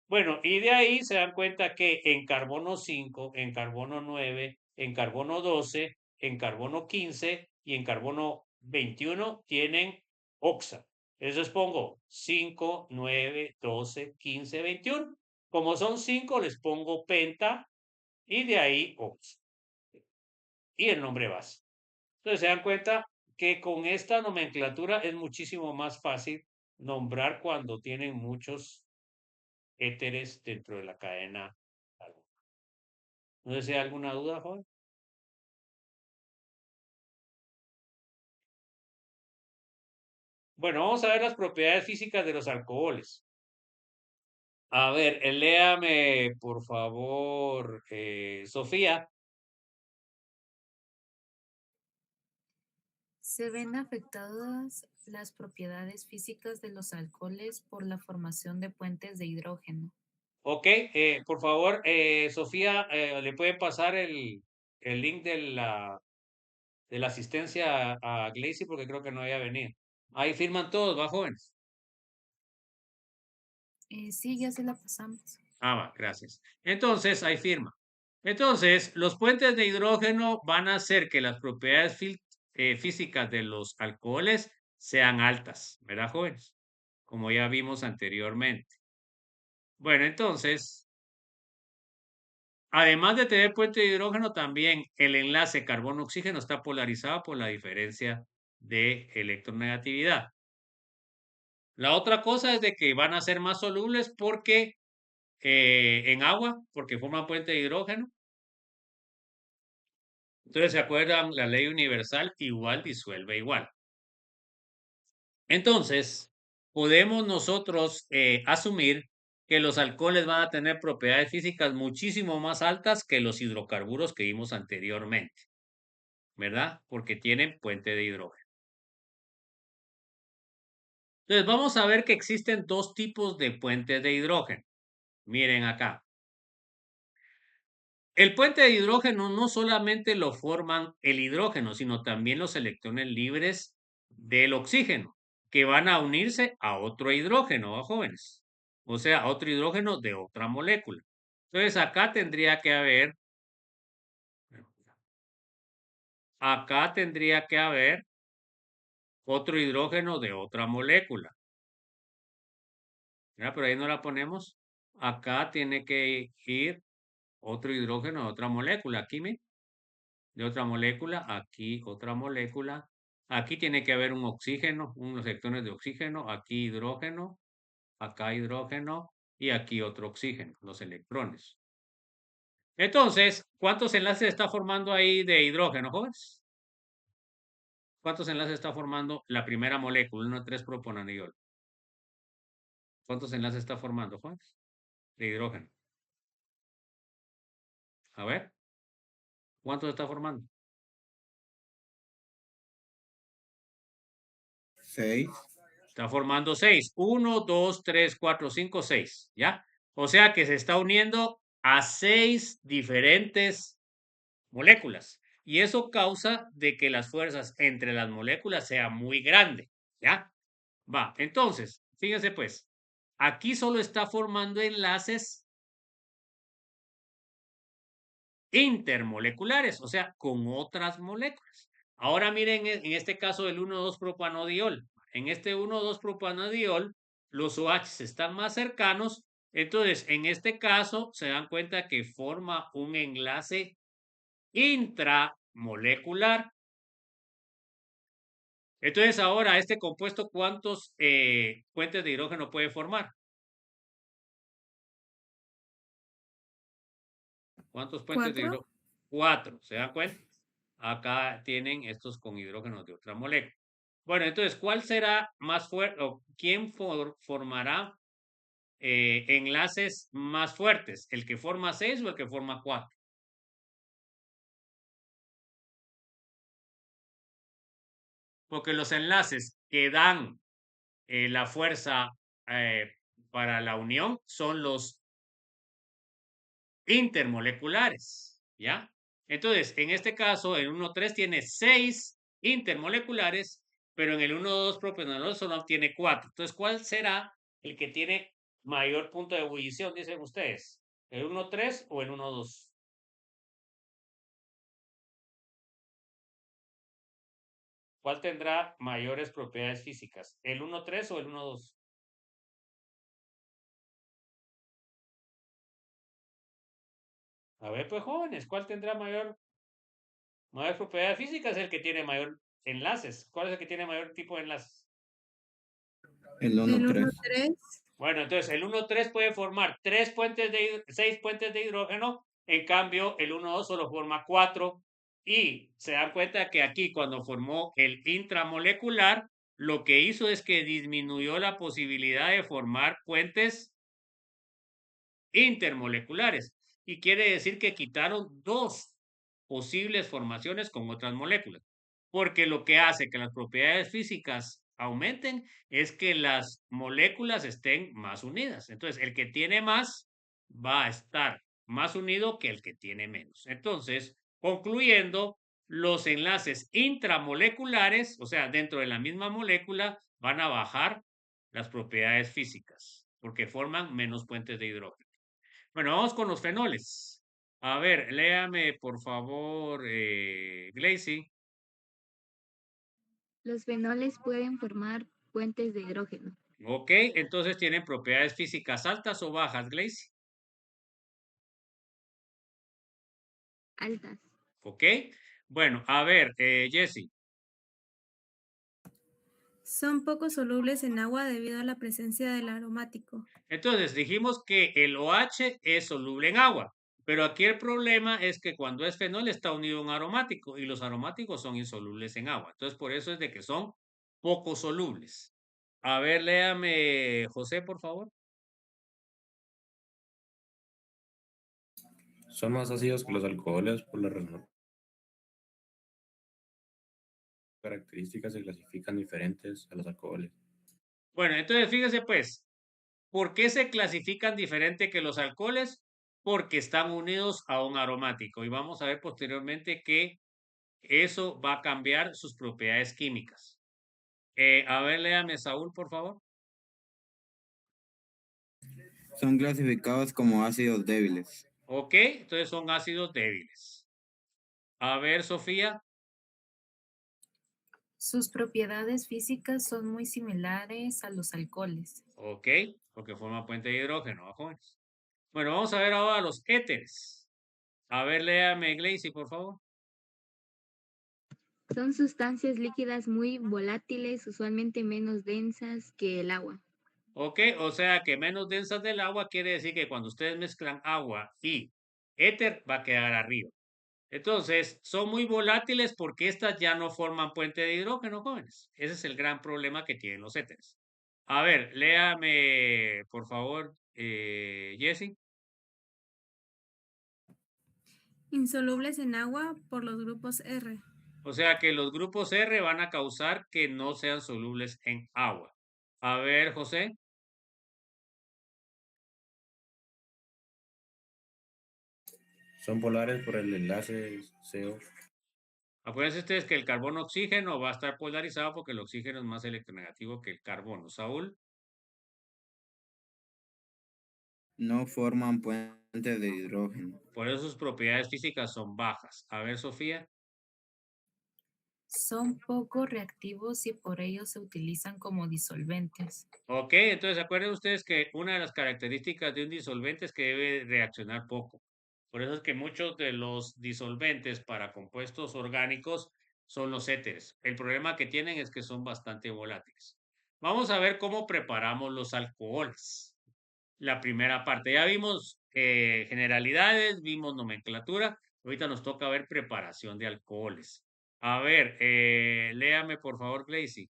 Bueno, y de ahí se dan cuenta que en carbono 5, en carbono 9, en carbono 12, en carbono 15 y en carbono 21 tienen oxa. Entonces pongo 5, 9, 12, 15, 21. Como son 5, les pongo penta y de ahí oxa. Y el nombre base. Entonces se dan cuenta que con esta nomenclatura es muchísimo más fácil nombrar cuando tienen muchos éteres dentro de la cadena. No sé si hay alguna duda, joven. Bueno, vamos a ver las propiedades físicas de los alcoholes. A ver, léame, por favor, Sofía. Se ven afectadas las propiedades físicas de los alcoholes por la formación de puentes de hidrógeno. Ok, por favor, Sofía, ¿le puede pasar el link de la asistencia a Glacy? Porque creo que no había venido. Ahí firman todos, ¿va, jóvenes? Sí, ya se la pasamos. Ah, va, gracias. Entonces, ahí firma. Entonces, los puentes de hidrógeno van a hacer que las propiedades físicas de los alcoholes sean altas, ¿verdad, jóvenes? Como ya vimos anteriormente. Bueno, entonces, además de tener puente de hidrógeno, también el enlace carbono-oxígeno está polarizado por la diferencia de electronegatividad. La otra cosa es de que van a ser más solubles porque en agua, porque forman puente de hidrógeno. Entonces, ¿se acuerdan? La ley universal igual disuelve igual. Entonces, podemos nosotros asumir que los alcoholes van a tener propiedades físicas muchísimo más altas que los hidrocarburos que vimos anteriormente, ¿verdad? Porque tienen puente de hidrógeno. Entonces, vamos a ver que existen dos tipos de puentes de hidrógeno. Miren acá. El puente de hidrógeno no solamente lo forman el hidrógeno, sino también los electrones libres del oxígeno, que van a unirse a otro hidrógeno, ¿va, jóvenes? O sea, a otro hidrógeno de otra molécula. Entonces, acá tendría que haber otro hidrógeno de otra molécula. ¿Ya? Pero ahí no la ponemos. Acá tiene que ir otro hidrógeno de otra molécula. Aquí, de otra molécula, aquí otra molécula. Aquí tiene que haber un oxígeno, unos electrones de oxígeno, aquí hidrógeno, acá hidrógeno y aquí otro oxígeno, los electrones. Entonces, ¿cuántos enlaces está formando ahí de hidrógeno, jóvenes? ¿Cuántos enlaces está formando la primera molécula, 1,3-propanadiol? ¿Cuántos enlaces está formando, jóvenes? De hidrógeno. A ver, ¿cuántos está formando? 6. Está formando 6. 1, 2, 3, 4, 5, 6. ¿Ya? O sea que se está uniendo a 6 diferentes moléculas. Y eso causa de que las fuerzas entre las moléculas sea muy grande. ¿Ya? Va. Entonces, fíjense pues. Aquí solo está formando enlaces intermoleculares, o sea, con otras moléculas. Ahora miren en este caso el 1,2-propanodiol. En este 1,2-propanodiol, los OH están más cercanos. Entonces, en este caso, se dan cuenta que forma un enlace intramolecular. Entonces, ahora, este compuesto, ¿cuántos puentes de hidrógeno puede formar? ¿Cuántos puentes de 4. hidrógeno? 4, ¿se dan cuenta? Acá tienen estos con hidrógenos de otra molécula. Bueno, entonces, ¿cuál será más fuerte o quién formará enlaces más fuertes? ¿El que forma 6 o el que forma 4? porque los enlaces que dan la fuerza para la unión son los intermoleculares, ¿ya? Entonces, en este caso, el 1,3 tiene 6 intermoleculares, pero en el 1,2 propional solo tiene 4. Entonces, ¿cuál será el que tiene mayor punto de ebullición, dicen ustedes? ¿El 1,3 o el 1,2? ¿Cuál tendrá mayores propiedades físicas? ¿El 1,3 o el 1,2? A ver, pues jóvenes, ¿cuál tendrá mayor propiedades físicas? El que tiene mayor enlaces. ¿Cuál es el que tiene mayor tipo de enlaces? El El 1-3. 1,3. Bueno, entonces el 1,3 puede formar 6 puentes de hidrógeno, en cambio el 1,2 solo forma 4. Y se dan cuenta que aquí cuando formó el intramolecular, lo que hizo es que disminuyó la posibilidad de formar puentes intermoleculares. Y quiere decir que quitaron 2 posibles formaciones con otras moléculas. Porque lo que hace que las propiedades físicas aumenten es que las moléculas estén más unidas. Entonces, el que tiene más va a estar más unido que el que tiene menos. Entonces, concluyendo, los enlaces intramoleculares, o sea, dentro de la misma molécula, van a bajar las propiedades físicas porque forman menos puentes de hidrógeno. Bueno, vamos con los fenoles. A ver, léame por favor, Glacy. Los fenoles pueden formar puentes de hidrógeno. Ok, entonces tienen propiedades físicas altas o bajas, Glacy. Altas. Ok, bueno, a ver, Jesse. Son poco solubles en agua debido a la presencia del aromático. Entonces dijimos que el OH es soluble en agua, pero aquí el problema es que cuando es fenol está unido a un aromático y los aromáticos son insolubles en agua. Entonces por eso es de que son poco solubles. A ver, léame, José, por favor. Son más ácidos que los alcoholes por las características se clasifican diferentes a los alcoholes. Bueno, entonces fíjese pues, ¿por qué se clasifican diferente que los alcoholes? Porque están unidos a un aromático y vamos a ver posteriormente que eso va a cambiar sus propiedades químicas. A ver, léame, Saúl, por favor. Son clasificados como ácidos débiles. Ok, entonces son ácidos débiles. A ver, Sofía. Sus propiedades físicas son muy similares a los alcoholes. Ok, porque forma puente de hidrógeno, jóvenes. Bueno, vamos a ver ahora los éteres. A ver, léame, Glacy, por favor. Son sustancias líquidas muy volátiles, usualmente menos densas que el agua. Ok, o sea que menos densas del agua quiere decir que cuando ustedes mezclan agua y éter va a quedar arriba. Entonces, son muy volátiles porque estas ya no forman puente de hidrógeno, jóvenes. Ese es el gran problema que tienen los éteres. A ver, léame, por favor, Jesse. Insolubles en agua por los grupos R. O sea que los grupos R van a causar que no sean solubles en agua. A ver, José. Son polares por el enlace CO. Acuérdense ustedes que el carbono-oxígeno va a estar polarizado porque el oxígeno es más electronegativo que el carbono. Saúl. No forman puentes de hidrógeno. Por eso sus propiedades físicas son bajas. A ver, Sofía. Son poco reactivos y por ello se utilizan como disolventes. Ok, entonces acuérdense ustedes que una de las características de un disolvente es que debe reaccionar poco. Por eso es que muchos de los disolventes para compuestos orgánicos son los éteres. El problema que tienen es que son bastante volátiles. Vamos a ver cómo preparamos los alcoholes. La primera parte. Ya vimos generalidades, vimos nomenclatura. Ahorita nos toca ver preparación de alcoholes. A ver, léame por favor, Glacy.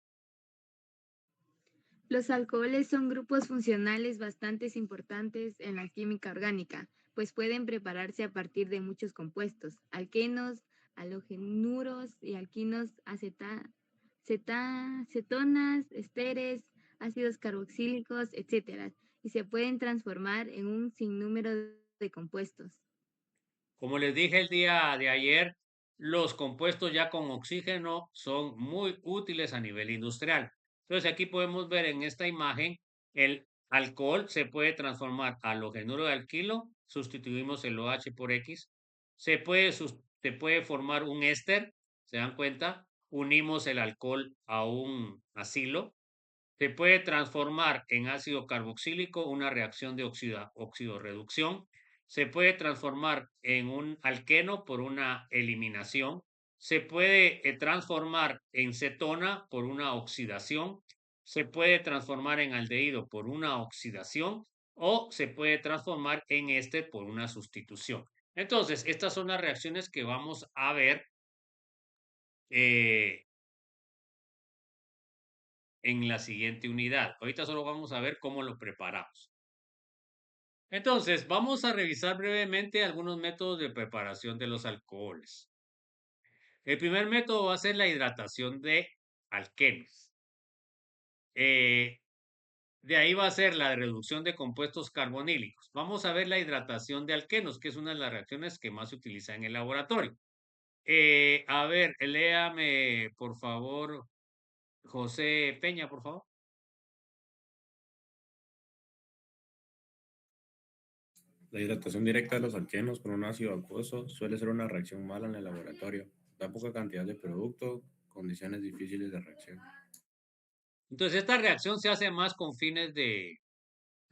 Los alcoholes son grupos funcionales bastante importantes en la química orgánica, pues pueden prepararse a partir de muchos compuestos, alquenos, halogenuros y alquinos cetonas, esteres, ácidos carboxílicos, etc. Y se pueden transformar en un sinnúmero de compuestos. Como les dije el día de ayer, los compuestos ya con oxígeno son muy útiles a nivel industrial. Entonces aquí podemos ver en esta imagen el alcohol se puede transformar a halogenuro de alquilo, sustituimos el OH por X, se puede formar un éster, ¿se dan cuenta? Unimos el alcohol a un acilo, se puede transformar en ácido carboxílico, una reacción de oxidorreducción. Se puede transformar en un alqueno por una eliminación. Se puede transformar en cetona por una oxidación. Se puede transformar en aldehído por una oxidación o se puede transformar en éster por una sustitución. Entonces, estas son las reacciones que vamos a ver en la siguiente unidad. Ahorita solo vamos a ver cómo lo preparamos. Entonces, vamos a revisar brevemente algunos métodos de preparación de los alcoholes. El primer método va a ser la hidratación de alquenos. De ahí va a ser la reducción de compuestos carbonílicos. Vamos a ver la hidratación de alquenos, que es una de las reacciones que más se utiliza en el laboratorio. A ver, léame, por favor, José Peña, por favor. La hidratación directa de los alquenos con un ácido acuoso suele ser una reacción mala en el laboratorio. Da poca cantidad de producto, condiciones difíciles de reacción. Entonces, esta reacción se hace más con fines de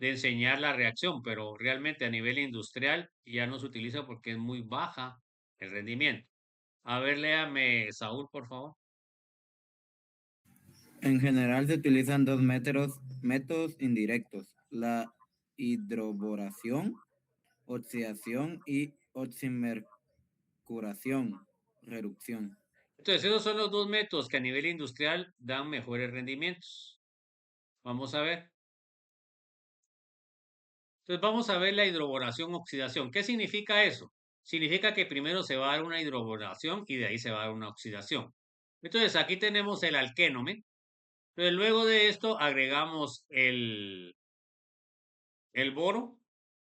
enseñar la reacción, pero realmente a nivel industrial ya no se utiliza porque es muy baja el rendimiento. A ver, léame, Saúl, por favor. En general se utilizan dos métodos indirectos, la hidroboración, oxidación y oximercuración, reducción. Entonces, esos son los dos métodos que a nivel industrial dan mejores rendimientos. Vamos a ver. Entonces, vamos a ver la hidroboración oxidación. ¿Qué significa eso? Significa que primero se va a dar una hidroboración y de ahí se va a dar una oxidación. Entonces, aquí tenemos el alquénome. Entonces, luego de esto agregamos el boro,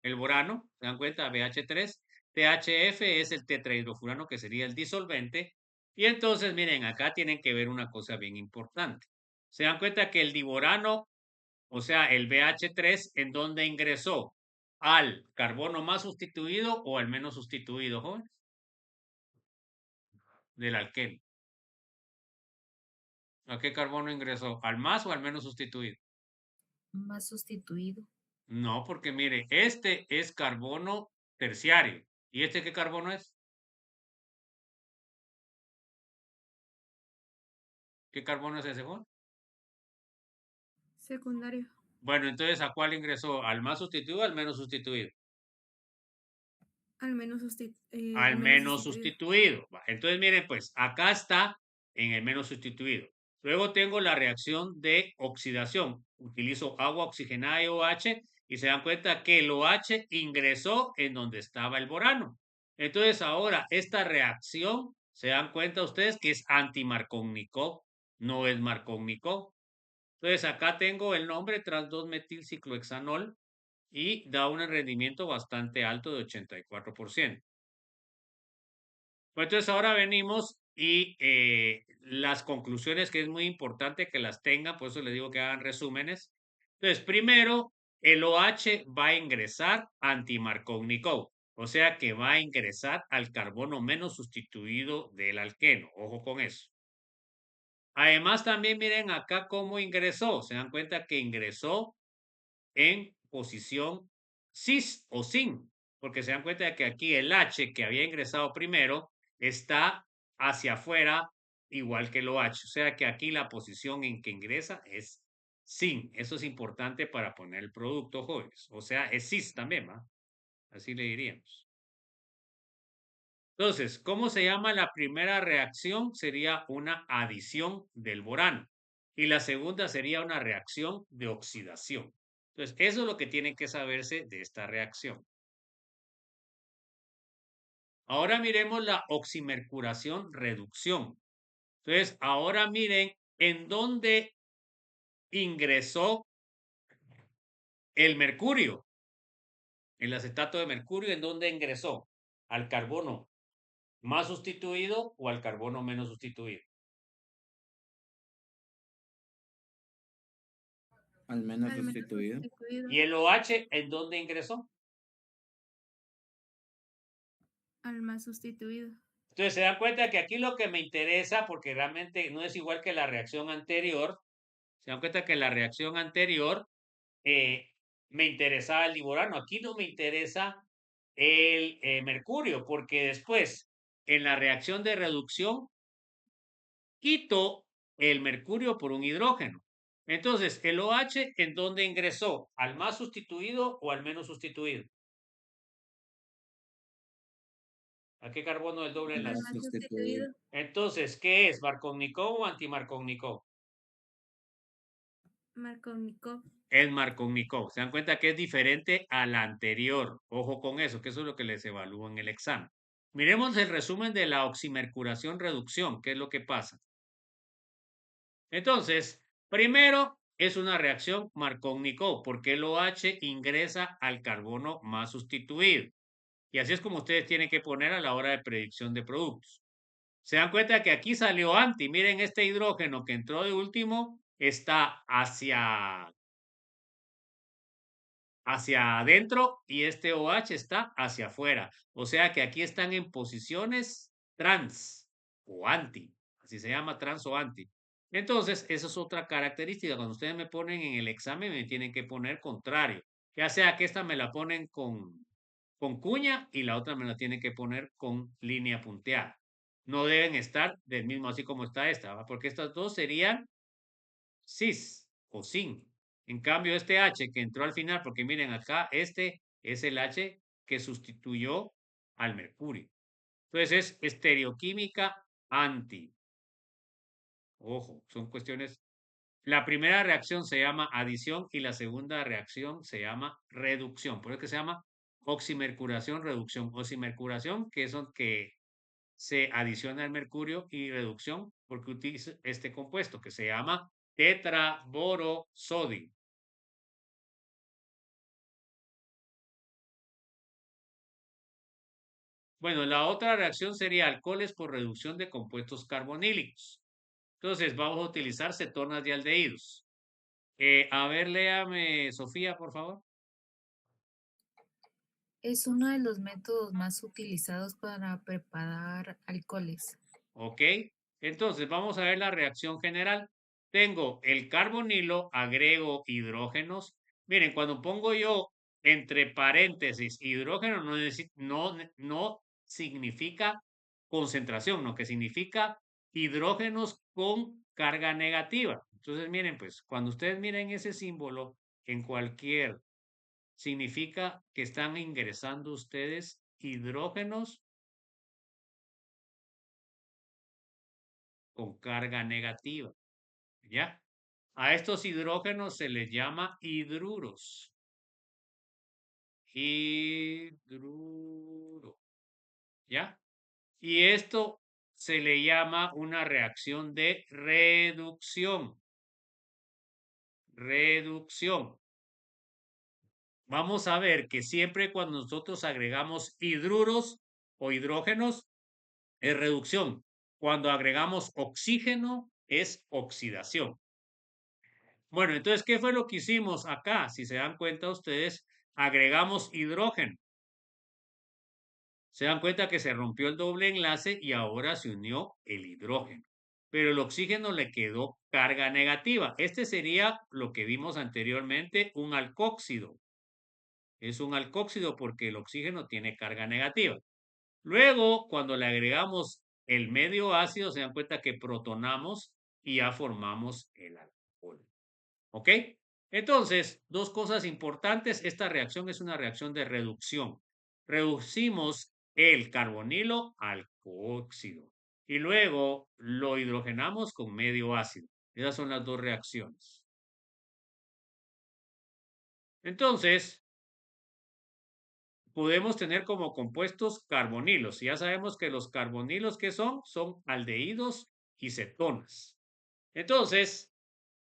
el borano, ¿se dan cuenta? BH3. THF es el tetrahidrofurano, que sería el disolvente. Y entonces, miren, acá tienen que ver una cosa bien importante. Se dan cuenta que el diborano, o sea, el BH3, ¿en dónde ingresó? ¿Al carbono más sustituido o al menos sustituido, jóvenes? Del alqueno. ¿A qué carbono ingresó? ¿Al más o al menos sustituido? Más sustituido. No, porque mire, este es carbono terciario. ¿Y este qué carbono es? ¿Qué carbono es ese, Juan? Secundario. Bueno, entonces, ¿a cuál ingresó? ¿Al más sustituido o al menos sustituido? Al menos, Al al menos menos sustituido. sustituido. Entonces, miren, pues acá está en el menos sustituido. Luego tengo la reacción de oxidación. Utilizo agua oxigenada y OH y se dan cuenta que el OH ingresó en donde estaba el borano. Entonces, ahora esta reacción, se dan cuenta ustedes que es anti-Markovnikov, no es Markovnikov. Entonces, acá tengo el nombre tras 2-metilciclohexanol y da un rendimiento bastante alto de 84%. Pues entonces ahora venimos y las conclusiones, que es muy importante que las tengan, por eso les digo que hagan resúmenes. Entonces, primero, el OH va a ingresar anti-Markovnikov, o sea que va a ingresar al carbono menos sustituido del alqueno. Ojo con eso. Además, también miren acá cómo ingresó. Se dan cuenta que ingresó en posición cis o sin, porque se dan cuenta de que aquí el H que había ingresado primero está hacia afuera igual que el OH, o sea que aquí la posición en que ingresa es sin. Eso es importante para poner el producto, jóvenes, o sea, es cis también, ¿va? Así le diríamos. Entonces, ¿cómo se llama la primera reacción? Sería una adición del borano. Y la segunda sería una reacción de oxidación. Entonces, eso es lo que tiene que saberse de esta reacción. Ahora miremos la oximercuración reducción. Entonces, ahora miren en dónde ingresó el mercurio. El acetato de mercurio, ¿en dónde ingresó? ¿Al carbono más sustituido o al carbono menos sustituido? Al menos Al menos sustituido. sustituido. ¿Y el OH en dónde ingresó? Al más sustituido. Entonces se dan cuenta que aquí lo que me interesa, porque realmente no es igual que la reacción anterior, se dan cuenta que la reacción anterior me interesaba el diborano. Aquí no me interesa el mercurio, porque después en la reacción de reducción quito el mercurio por un hidrógeno. Entonces, el OH, ¿en dónde ingresó? ¿Al más sustituido o al menos sustituido? ¿A qué carbono del doble Al enlace? más sustituido. Entonces, ¿qué es? ¿Markovnikov o antimarkovnikov? Markovnikov. Es Markovnikov. Se dan cuenta que es diferente a la anterior. Ojo con eso, que eso es lo que les evalúo en el examen. Miremos el resumen de la oximercuración reducción. ¿Qué es lo que pasa? Entonces, primero es una reacción Markovnikov, porque el OH ingresa al carbono más sustituido. Y así es como ustedes tienen que poner a la hora de predicción de productos. Se dan cuenta que aquí salió anti. Miren, este hidrógeno que entró de último está hacia adentro y este OH está hacia afuera. O sea que aquí están en posiciones trans o anti. Así se llama, trans o anti. Entonces, esa es otra característica. Cuando ustedes me ponen en el examen, me tienen que poner contrario. Ya sea que esta me la ponen con cuña y la otra me la tienen que poner con línea punteada. No deben estar del mismo así como está esta, ¿va? Porque estas dos serían cis o sin. En cambio, este H que entró al final, porque miren acá, este es el H que sustituyó al mercurio. Entonces es estereoquímica anti. Ojo, son cuestiones. La primera reacción se llama adición y la segunda reacción se llama reducción. Por eso que se llama oximercuración, reducción. Oximercuración, que es que se adiciona el mercurio, y reducción porque utiliza este compuesto que se llama tetraborosodio. Bueno, la otra reacción sería alcoholes por reducción de compuestos carbonílicos. Entonces, vamos a utilizar cetonas de aldehídos. A ver, léame, Sofía, por favor. Es uno de los métodos más utilizados para preparar alcoholes. ¿Ok? Entonces, vamos a ver la reacción general. Tengo el carbonilo, agrego hidrógenos. Miren, cuando pongo yo entre paréntesis hidrógeno, no significa concentración, no, que significa hidrógenos con carga negativa. Entonces, miren, pues, cuando ustedes miren ese símbolo en cualquier, significa que están ingresando ustedes hidrógenos con carga negativa, ¿ya? A estos hidrógenos se les llama hidruros. Hidruro, ¿ya? Y esto se le llama una reacción de reducción. Reducción. Vamos a ver que siempre cuando nosotros agregamos hidruros o hidrógenos es reducción. Cuando agregamos oxígeno es oxidación. Bueno, entonces, ¿qué fue lo que hicimos acá? Si se dan cuenta ustedes, agregamos hidrógeno. Se dan cuenta que se rompió el doble enlace y ahora se unió el hidrógeno. Pero el oxígeno le quedó carga negativa. Este sería lo que vimos anteriormente, un alcóxido. Es un alcóxido porque el oxígeno tiene carga negativa. Luego, cuando le agregamos el medio ácido, se dan cuenta que protonamos y ya formamos el alcohol. ¿Ok? Entonces, dos cosas importantes. Esta reacción es una reacción de reducción. Reducimos el carbonilo al coóxido y luego lo hidrogenamos con medio ácido. Esas son las dos reacciones. Entonces, podemos tener como compuestos carbonilos. Ya sabemos que los carbonilos, ¿qué son? Son aldehídos y cetonas. Entonces,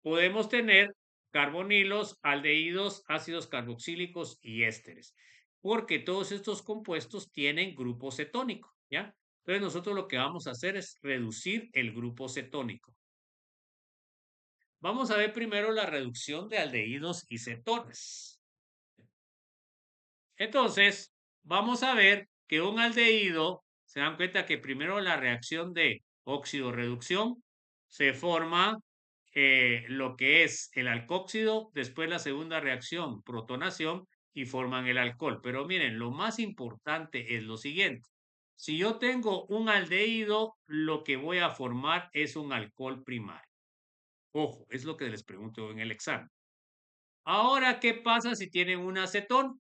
podemos tener carbonilos, aldehídos, ácidos carboxílicos y ésteres, porque todos estos compuestos tienen grupo cetónico, ¿ya? Entonces nosotros lo que vamos a hacer es reducir el grupo cetónico. Vamos a ver primero la reducción de aldehídos y cetonas. Entonces, vamos a ver que un aldehído, se dan cuenta que primero la reacción de óxido-reducción se forma lo que es el alcohóxido, después la segunda reacción, protonación, y forman el alcohol. Pero miren, lo más importante es lo siguiente. Si yo tengo un aldehído, lo que voy a formar es un alcohol primario. Ojo, es lo que les pregunto en el examen. Ahora, ¿qué pasa si tienen un acetón?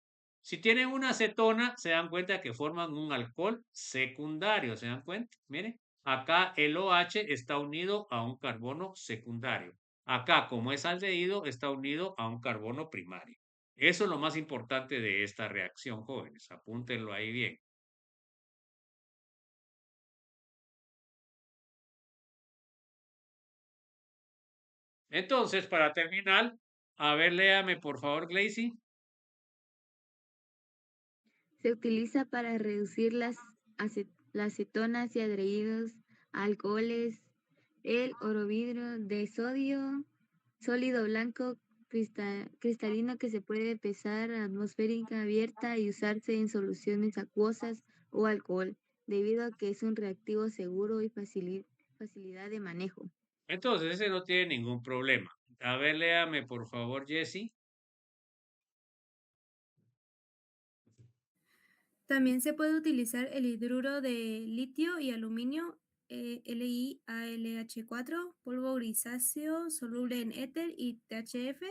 Si tienen una acetona, se dan cuenta que forman un alcohol secundario, ¿se dan cuenta? Miren, acá el OH está unido a un carbono secundario. Acá, como es aldehído, está unido a un carbono primario. Eso es lo más importante de esta reacción, jóvenes. Apúntenlo ahí bien. Entonces, para terminar, a ver, léame por favor, Glacy. Se utiliza para reducir las cetonas y aldehídos a alcoholes, el orovidrio de sodio, sólido blanco cristalino que se puede pesar a atmosférica abierta y usarse en soluciones acuosas o alcohol, debido a que es un reactivo seguro y facilidad de manejo. Entonces, ese no tiene ningún problema. A ver, léame por favor, Jesse. También se puede utilizar el hidruro de litio y aluminio, LiAlH4, polvo grisáceo soluble en éter y THF.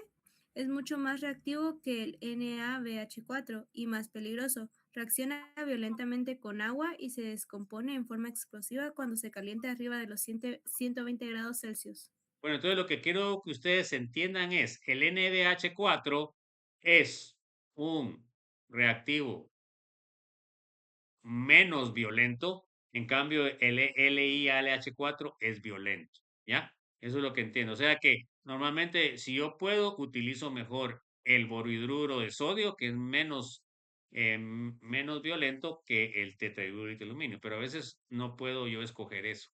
Es mucho más reactivo que el NaBH4 y más peligroso. Reacciona violentamente con agua y se descompone en forma explosiva cuando se calienta arriba de los 120 grados Celsius. Bueno, entonces lo que quiero que ustedes entiendan es, el NaBH4 es un reactivo menos violento, en cambio el LiAlH4 es violento, ¿ya? Eso es lo que entiendo. O sea que normalmente si yo puedo, utilizo mejor el borohidruro de sodio, que es menos violento que el tetrahidruro de aluminio, pero a veces no puedo yo escoger eso.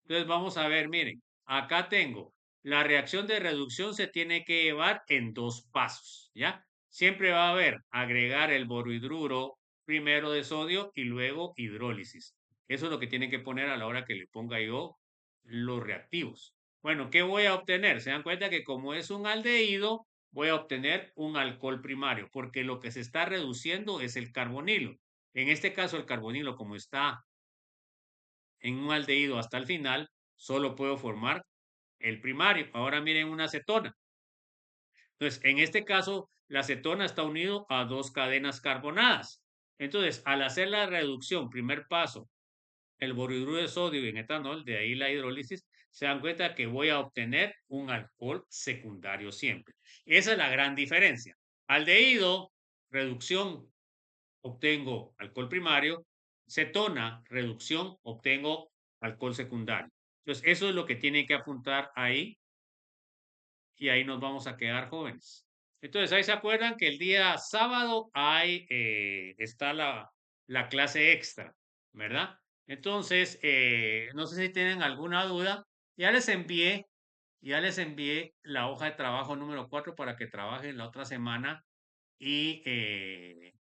Entonces vamos a ver, miren, acá tengo la reacción de reducción se tiene que llevar en dos pasos, ¿ya? Siempre va a haber agregar el borohidruro primero de sodio y luego hidrólisis. Eso es lo que tienen que poner a la hora que le ponga yo los reactivos. Bueno, ¿qué voy a obtener? Se dan cuenta que como es un aldehído, voy a obtener un alcohol primario, porque lo que se está reduciendo es el carbonilo. En este caso, el carbonilo, como está en un aldehído hasta el final, solo puedo formar el primario. Ahora miren una acetona. Entonces, en este caso, la acetona está unido a dos cadenas carbonadas. Entonces, al hacer la reducción, primer paso, el borohidruro de sodio en etanol, de ahí la hidrólisis, se dan cuenta que voy a obtener un alcohol secundario siempre. Esa es la gran diferencia. Aldehído, reducción, obtengo alcohol primario, cetona, reducción, obtengo alcohol secundario. Entonces, eso es lo que tiene que apuntar ahí y ahí nos vamos a quedar jóvenes. Entonces, ahí se acuerdan que el día sábado está la clase extra, ¿verdad? Entonces, no sé si tienen alguna duda. Ya les envié, ya les envié la hoja de trabajo número 4 para que trabajen la otra semana y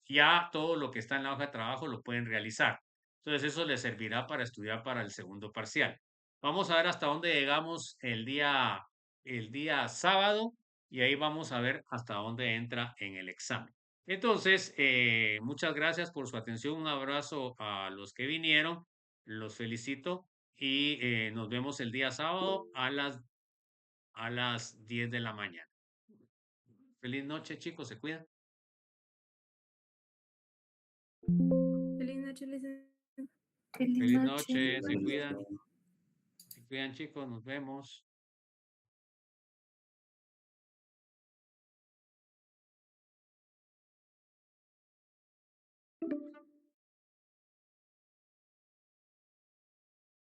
ya todo lo que está en la hoja de trabajo lo pueden realizar. Entonces eso les servirá para estudiar para el segundo parcial. Vamos a ver hasta dónde llegamos el día sábado y ahí vamos a ver hasta dónde entra en el examen. Entonces, muchas gracias por su atención. Un abrazo a los que vinieron. Los felicito y nos vemos el día sábado a las 10 de la mañana. Feliz noche, chicos. Se cuidan. Feliz noche, licenciado. Feliz Feliz noche. noche. Se cuidan. Se cuidan, chicos. Nos vemos.